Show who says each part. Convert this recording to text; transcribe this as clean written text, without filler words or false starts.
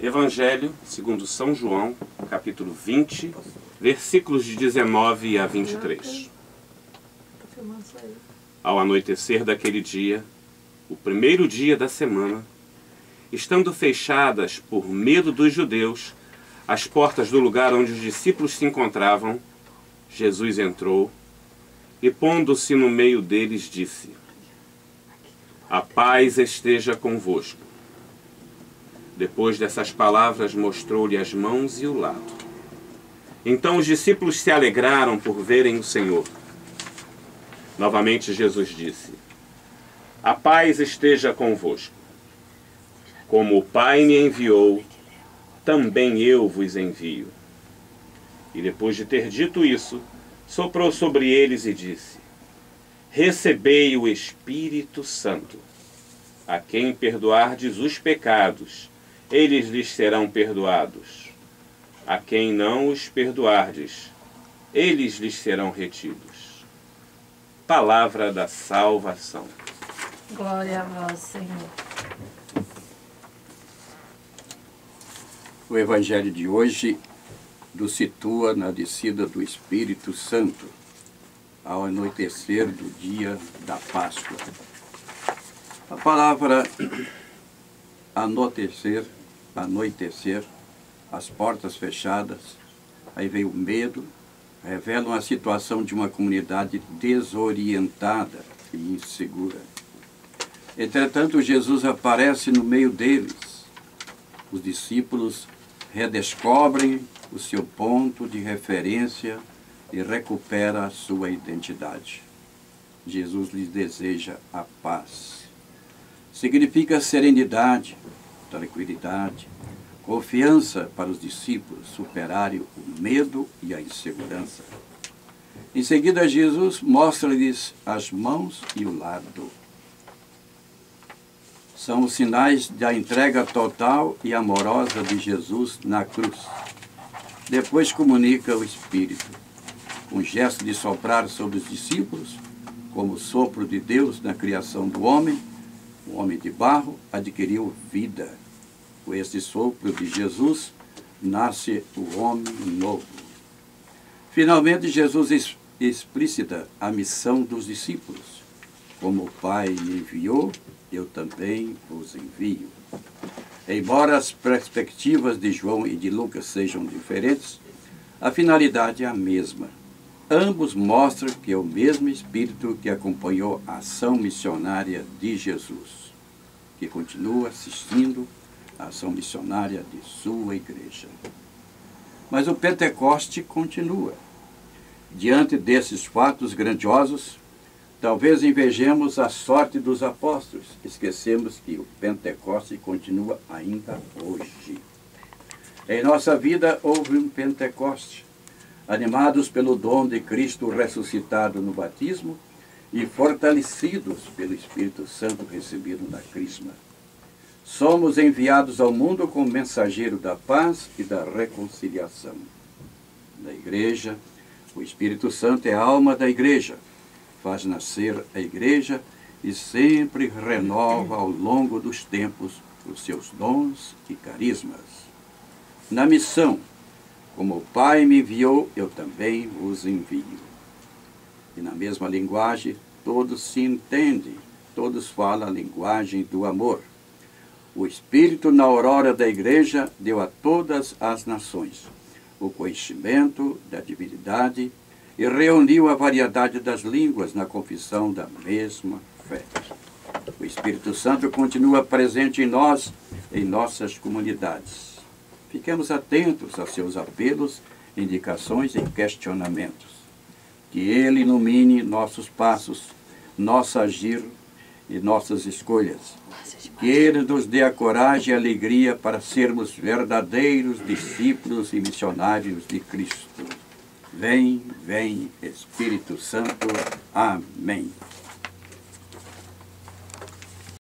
Speaker 1: Evangelho segundo São João, capítulo 20, versículos de 19 a 23. Ao anoitecer daquele dia, o primeiro dia da semana, estando fechadas por medo dos judeus as portas do lugar onde os discípulos se encontravam, Jesus entrou e, pondo-se no meio deles, disse: "A paz esteja convosco." Depois dessas palavras, mostrou-lhe as mãos e o lado. Então os discípulos se alegraram por verem o Senhor. Novamente Jesus disse: "A paz esteja convosco. Como o Pai me enviou, também eu vos envio." E depois de ter dito isso, soprou sobre eles e disse: "Recebei o Espírito Santo. A quem perdoardes os pecados, eles lhes serão perdoados. A quem não os perdoardes, eles lhes serão retidos." Palavra da salvação.
Speaker 2: Glória a vós, Senhor.
Speaker 3: O Evangelho de hoje nos situa na descida do Espírito Santo, ao anoitecer do dia da Páscoa. A palavra anoitecer, as portas fechadas, aí veio o medo, revelam a situação de uma comunidade desorientada e insegura. Entretanto, Jesus aparece no meio deles. Os discípulos redescobrem o seu ponto de referência e recupera a sua identidade. Jesus lhes deseja a paz. Significa serenidade, tranquilidade, confiança para os discípulos superarem o medo e a insegurança. Em seguida, Jesus mostra-lhes as mãos e o lado. São os sinais da entrega total e amorosa de Jesus na cruz. Depois comunica o Espírito, com o gesto de soprar sobre os discípulos, como o sopro de Deus na criação do homem. O homem de barro adquiriu vida. Com este sopro de Jesus, nasce o homem novo. Finalmente, Jesus explicita a missão dos discípulos. Como o Pai me enviou, eu também vos envio. Embora as perspectivas de João e de Lucas sejam diferentes, a finalidade é a mesma. Ambos mostram que é o mesmo Espírito que acompanhou a ação missionária de Jesus, que continua assistindo à ação missionária de sua igreja. Mas o Pentecoste continua. Diante desses fatos grandiosos, talvez invejemos a sorte dos apóstolos. Esquecemos que o Pentecoste continua ainda hoje. Em nossa vida houve um Pentecoste. Animados pelo dom de Cristo ressuscitado no batismo e fortalecidos pelo Espírito Santo recebido na Crisma. Somos enviados ao mundo como mensageiro da paz e da reconciliação. Na igreja, o Espírito Santo é a alma da igreja, faz nascer a igreja e sempre renova ao longo dos tempos os seus dons e carismas. Na missão, como o Pai me enviou, eu também vos envio. E na mesma linguagem, todos se entendem, todos falam a linguagem do amor. O Espírito, na aurora da igreja, deu a todas as nações o conhecimento da divindade e reuniu a variedade das línguas na confissão da mesma fé. O Espírito Santo continua presente em nós, em nossas comunidades. Fiquemos atentos a seus apelos, indicações e questionamentos. Que Ele ilumine nossos passos, nosso agir e nossas escolhas. Que Ele nos dê a coragem e a alegria para sermos verdadeiros discípulos e missionários de Cristo. Vem, vem, Espírito Santo. Amém.